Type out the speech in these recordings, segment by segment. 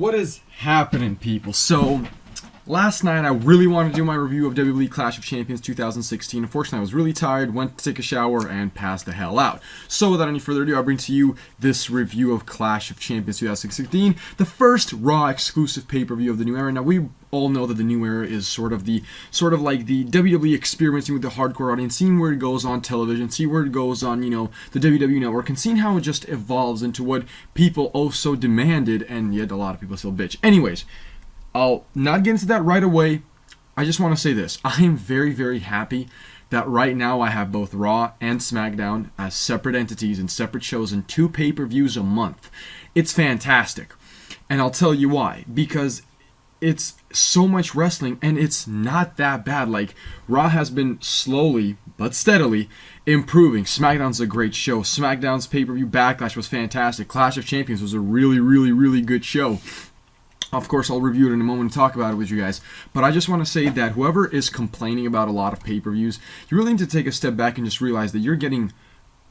What is happening, people? So, last night I really wanted to do my review of WWE Clash of Champions 2016. Unfortunately, I was really tired, went to take a shower, and passed the hell out. So, without any further ado, I'll bring to you this review of Clash of Champions 2016, the first Raw exclusive pay-per-view of the new era. Now, we all know that the new era is sort of like the WWE experimenting with the hardcore audience, seeing where it goes on television, see where it goes on, the WWE network, and seeing how it just evolves into what people also demanded, and yet a lot of people still bitch. Anyways, I'll not get into that right away. I just want to say this. I am very, very happy that right now I have both Raw and SmackDown as separate entities and separate shows and 2 pay-per-views a month. It's fantastic. And I'll tell you why. Because it's so much wrestling and it's not that bad. Like, Raw has been slowly but steadily improving. SmackDown's a great show. SmackDown's pay-per-view Backlash was fantastic. Clash of Champions was a really, really, really good show. Of course, I'll review it in a moment and talk about it with you guys. But I just want to say that whoever is complaining about a lot of pay-per-views, you really need to take a step back and just realize that you're getting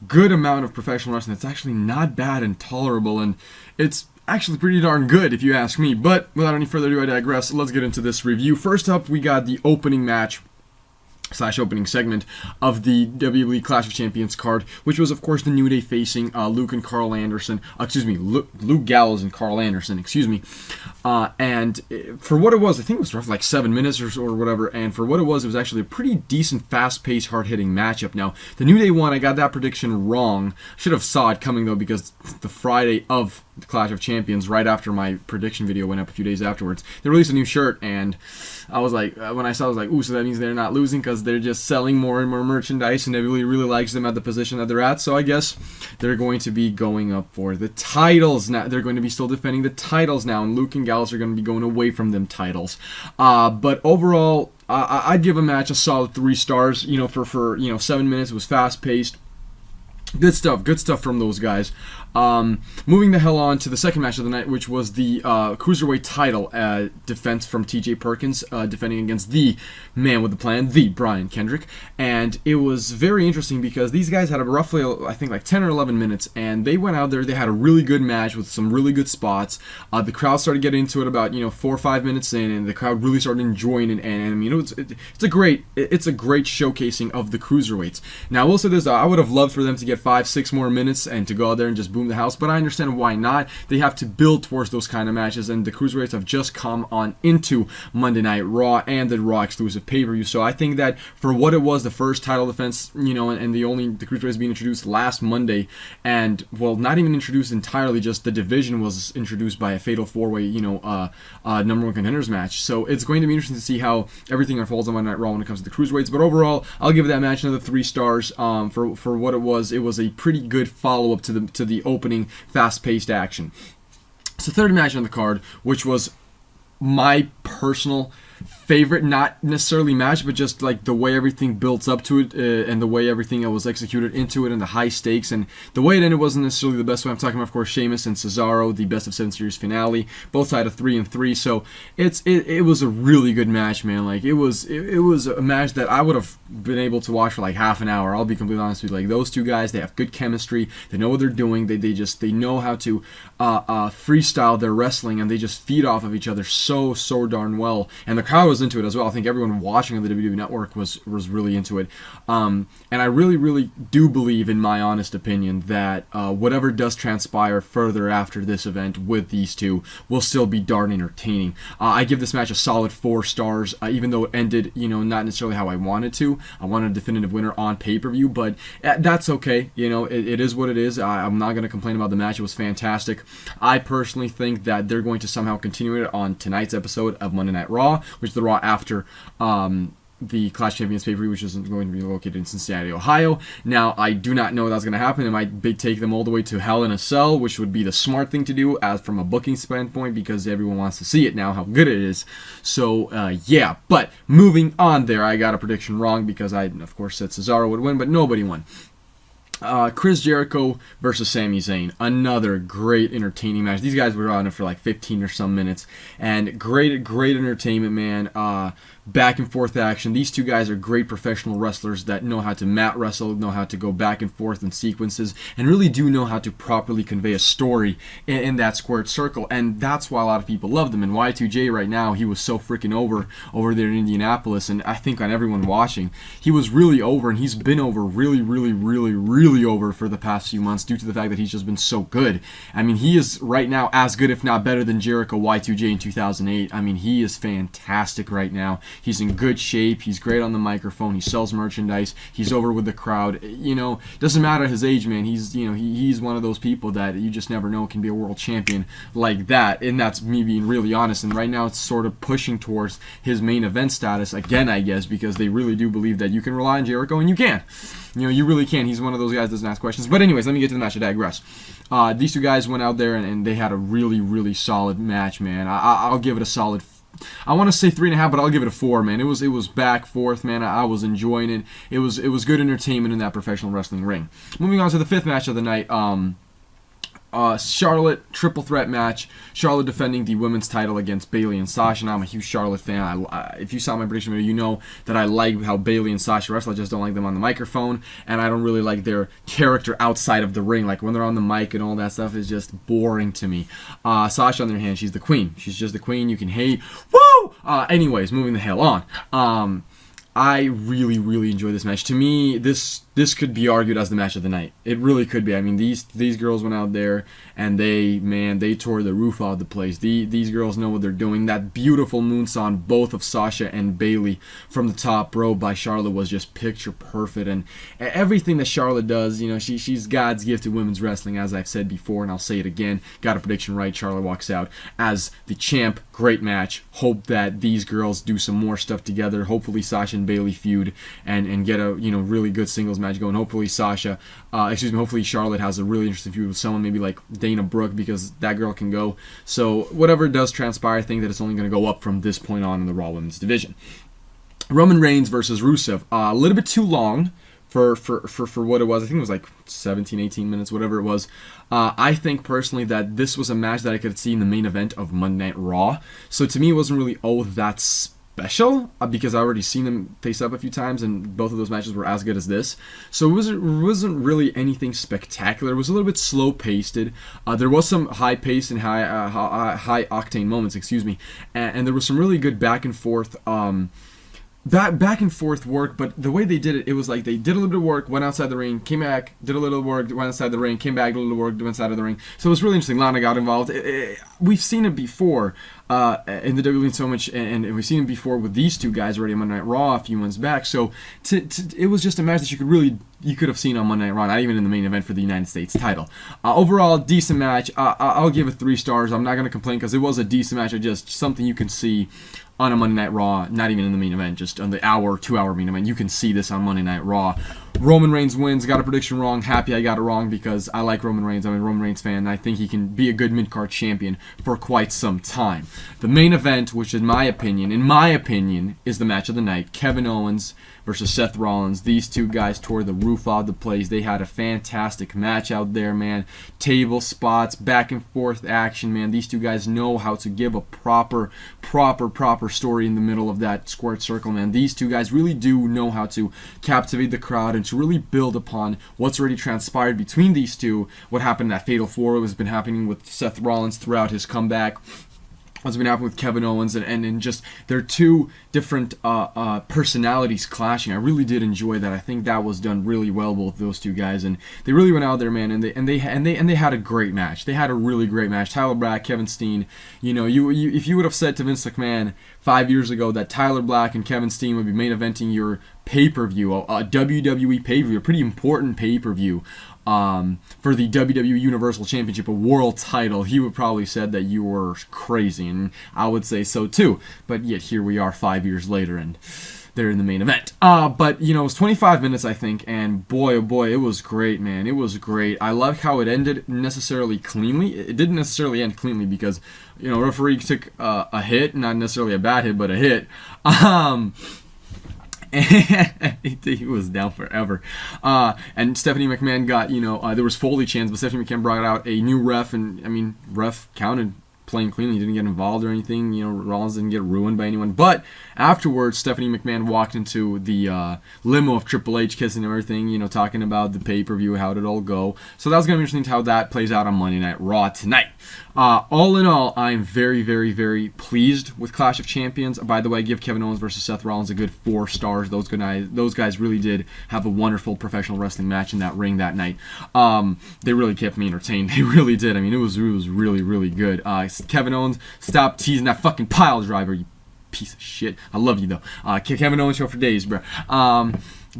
good amount of professional wrestling that's actually not bad and tolerable, and it's actually pretty darn good if you ask me. But without any further ado, I digress. Let's get into this review. First up, we got the opening match / opening segment of the WWE Clash of Champions card, which was, of course, the New Day facing Luke Gallows and Carl Anderson, and for what it was, I think it was roughly like 7 minutes or whatever, and for what it was actually a pretty decent, fast-paced, hard-hitting matchup. Now, the New Day won. I got that prediction wrong. Should have saw it coming, though, because the Friday of the Clash of Champions, right after my prediction video went up a few days afterwards, they released a new shirt, and I was like, when I saw it, I was like, ooh, so that means they're not losing because they're just selling more and more merchandise, and everybody really likes them at the position that they're at, so I guess they're going to be going up for the titles now. They're going to be still defending the titles now, and Luke and Gallows are going to be going away from them titles. But overall, I'd give a match a solid 3 stars. For 7 minutes, it was fast-paced. Good stuff from those guys. Moving the hell on to the second match of the night, which was the Cruiserweight title defense from TJ Perkins, defending against the man with the plan, the Brian Kendrick. And it was very interesting because these guys had roughly, I think, like 10 or 11 minutes, and they went out there, they had a really good match with some really good spots. The crowd started getting into it about 4 or 5 minutes in, and the crowd really started enjoying it. And I mean, it's a great showcasing of the Cruiserweights. Now, I will say this, I would have loved for them to get 5-6 more minutes and to go out there and just boom the house, but I understand why not. They have to build towards those kind of matches, and the Cruiserweights have just come on into Monday Night Raw and the Raw exclusive pay-per-view. So I think that for what it was, the first title defense, and the Cruiserweights being introduced last Monday, and well, not even introduced entirely, just the division was introduced by a fatal 4-way, number 1 contenders match. So it's going to be interesting to see how everything unfolds on Monday Night Raw when it comes to the Cruiserweights. But overall, I'll give that match another 3 stars. For what it was a pretty good follow-up to the opening fast-paced action. So, third match on the card, which was my personal favorite, not necessarily match, but just like the way everything built up to it, and the way everything was executed into it, and the high stakes, and the way it ended wasn't necessarily the best way. I'm talking about, of course, Sheamus and Cesaro, the best of 7 series finale, both tied a 3-3. So it was a really good match, man. Like, it was a match that I would have been able to watch for like half an hour. I'll be completely honest with you. Like, those two guys, they have good chemistry. They know what they're doing. They know how to freestyle their wrestling, and they just feed off of each other so darn well. And the crowd was into it as well. I think everyone watching on the WWE Network was really into it. And I really, really do believe, in my honest opinion, that whatever does transpire further after this event with these two will still be darn entertaining. I give this match a solid 4 stars, even though it ended, not necessarily how I wanted to. I wanted a definitive winner on pay-per-view, but that's okay. It is what it is. I'm not going to complain about the match. It was fantastic. I personally think that they're going to somehow continue it on tonight's episode of Monday Night Raw, which is the Raw after the Clash Champions pay-per-view, which is going to be located in Cincinnati, Ohio. Now, I do not know that's going to happen. It might take them all the way to Hell in a Cell, which would be the smart thing to do as from a booking standpoint, because everyone wants to see it now, how good it is. So, yeah. But moving on there, I got a prediction wrong because I, of course, said Cesaro would win, but nobody won. Chris Jericho versus Sami Zayn. Another great entertaining match. These guys were on it for like 15 or some minutes, and great entertainment, man. back and forth action. These two guys are great professional wrestlers that know how to mat wrestle, know how to go back and forth in sequences, and really do know how to properly convey a story in that squared circle. And that's why a lot of people love them. And Y2J right now, he was so freaking over there in Indianapolis, and I think on everyone watching, he was really over, and he's been over really over for the past few months due to the fact that he's just been so good. I mean, he is right now as good, if not better, than Jericho Y2J in 2008. I mean, he is fantastic right now. He's in good shape. He's great on the microphone. He sells merchandise. He's over with the crowd. You know, doesn't matter his age, man. He's, you know, he's one of those people that you just never know can be a world champion like that. And that's me being really honest. And right now it's sort of pushing towards his main event status again, I guess, because they really do believe that you can rely on Jericho, and you can. You know, you really can. He's one of those guys that doesn't ask questions. But anyways, let me get to the match. I digress. These two guys went out there and they had a really solid match, man. I'll give it a solid, I want to say 3.5, but I'll give it a 4, man. It was back forth, man. I was enjoying it. It was good entertainment in that professional wrestling ring. Moving on to the 5th match of the night. Charlotte triple threat match. Charlotte defending the women's title against Bayley and Sasha. And I'm a huge Charlotte fan. If you saw my prediction video, you know that I like how Bayley and Sasha wrestle. I just don't like them on the microphone, and I don't really like their character outside of the ring. Like when they're on the mic and all that stuff is just boring to me. Sasha, on the other hand, she's the queen. She's just the queen. You can hate. Woo! Anyways, moving the hell on. I really enjoy this match. To me, this could be argued as the match of the night. It really could be. I mean, these girls went out there and they tore the roof off the place. These girls know what they're doing. That beautiful moonsault, both of Sasha and Bayley from the top row by Charlotte, was just picture perfect. And everything that Charlotte does, you know, she's God's gift to women's wrestling, as I've said before, and I'll say it again. Got a prediction right. Charlotte walks out as the champ. Great match. Hope that these girls do some more stuff together. Hopefully Sasha and Bayley feud and get a, you know, really good singles match going. Hopefully hopefully Charlotte has a really interesting feud with someone maybe like Dana Brooke, because that girl can go. So whatever does transpire, I think that it's only going to go up from this point on in the Raw Women's division. Roman Reigns versus Rusev. A little bit too long for what it was. I think it was like 17, 18 minutes, whatever it was. I think personally that this was a match that I could see in the main event of Monday Night Raw. So to me, it wasn't really that special, because I already seen them face up a few times, and both of those matches were as good as this. So it wasn't really anything spectacular. It was a little bit slow paced. There was some high paced and high octane moments, and there was some really good back and forth back and forth work. But the way they did it, it was like they did a little bit of work, went outside the ring, came back, did a little work, went outside the ring, came back, did a little work, went outside of the ring. So it was really interesting. Lana got involved. We've seen it before in the WWE so much, and we've seen it before with these two guys already on Monday Night Raw a few months back. So it was just a match that you could have seen on Monday Night Raw, not even in the main event for the United States title. Overall, decent match. I'll give it 3 stars. I'm not going to complain because it was a decent match. Just something you can see on a Monday Night Raw, not even in the main event, just on the 2-hour main event. You can see this on Monday Night Raw. Roman Reigns wins. Got a prediction wrong. Happy I got it wrong because I like Roman Reigns. I'm a Roman Reigns fan, and I think he can be a good mid-card champion for quite some time. The main event, which in my opinion, is the match of the night. Kevin Owens versus Seth Rollins. These two guys tore the roof off the place. They had a fantastic match out there, man. Table spots, back and forth action, man. These two guys know how to give a proper story in the middle of that squared circle, man. These two guys really do know how to captivate the crowd and to really build upon what's already transpired between these two. What happened in that Fatal 4 has been happening with Seth Rollins throughout his comeback. What's been happening with Kevin Owens, and just their two different personalities clashing. I really did enjoy that. I think that was done really well, both those two guys, and they really went out there, man. And they had a great match. They had a really great match. Tyler Black, Kevin Steen. You know, you if you would have said to Vince McMahon 5 years ago that Tyler Black and Kevin Steen would be main eventing your pay-per-view, a WWE pay-per-view, a pretty important pay-per-view. For the WWE Universal Championship, a world title, he would probably said that you were crazy, and I would say so too. But yet here we are 5 years later, and they're in the main event. But you know, it was 25 minutes, I think, and boy, oh boy, it was great, man. It was great. I love how it ended necessarily cleanly. It didn't necessarily end cleanly because, you know, referee took a hit, not necessarily a bad hit, but a hit. And he was down forever. And Stephanie McMahon got, there was Foley chants, but Stephanie McMahon brought out a new ref, and ref counted playing cleanly. He didn't get involved or anything. You know, Rollins didn't get ruined by anyone. But afterwards, Stephanie McMahon walked into the limo of Triple H, kissing him and everything, you know, talking about the pay-per-view, how did it all go. So that was going to be interesting how that plays out on Monday Night Raw tonight. All in all, I'm very, very, very pleased with Clash of Champions. By the way, give Kevin Owens versus Seth Rollins a good 4 stars. Those guys really did have a wonderful professional wrestling match in that ring that night. They really kept me entertained. They really did. I mean, it was really, really good. Kevin Owens, stop teasing that fucking pile driver, you piece of shit. I love you, though. Kevin Owens show for days, bro.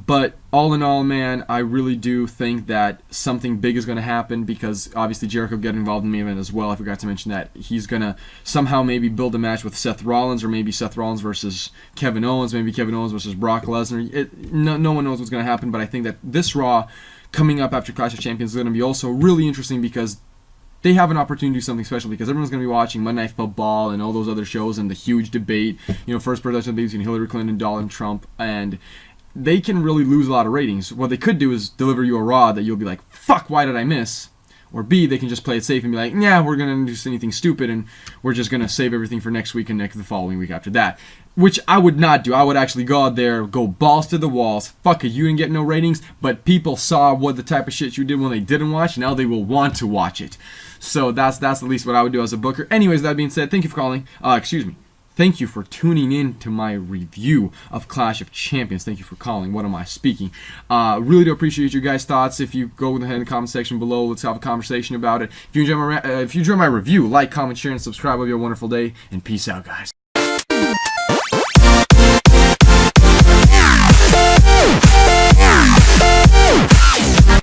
But all in all, man, I really do think that something big is going to happen, because obviously Jericho got involved in the main event as well. I forgot to mention that. He's going to somehow maybe build a match with Seth Rollins, or maybe Seth Rollins versus Kevin Owens, maybe Kevin Owens versus Brock Lesnar. No one knows what's going to happen, but I think that this Raw coming up after Clash of Champions is going to be also really interesting, because they have an opportunity to do something special, because everyone's going to be watching Monday Night Football and all those other shows and the huge debate, you know, first presidential debate between Hillary Clinton and Donald Trump, and they can really lose a lot of ratings. What they could do is deliver you a Raw that you'll be like, fuck, why did I miss? Or B, they can just play it safe and be like, yeah, we're going to do anything stupid, and we're just going to save everything for next week and the following week after that. Which I would not do. I would actually go out there, go balls to the walls. Fuck it, you didn't get no ratings, but people saw what the type of shit you did when they didn't watch. Now they will want to watch it. So that's at least what I would do as a booker. Anyways, that being said, thank you for calling. Thank you for tuning in to my review of Clash of Champions. Thank you for calling. What am I speaking? Really do appreciate your guys' thoughts. If you go ahead in the comment section below, let's have a conversation about it. If you enjoy my review, like, comment, share, and subscribe. Have a wonderful day, and peace out, guys.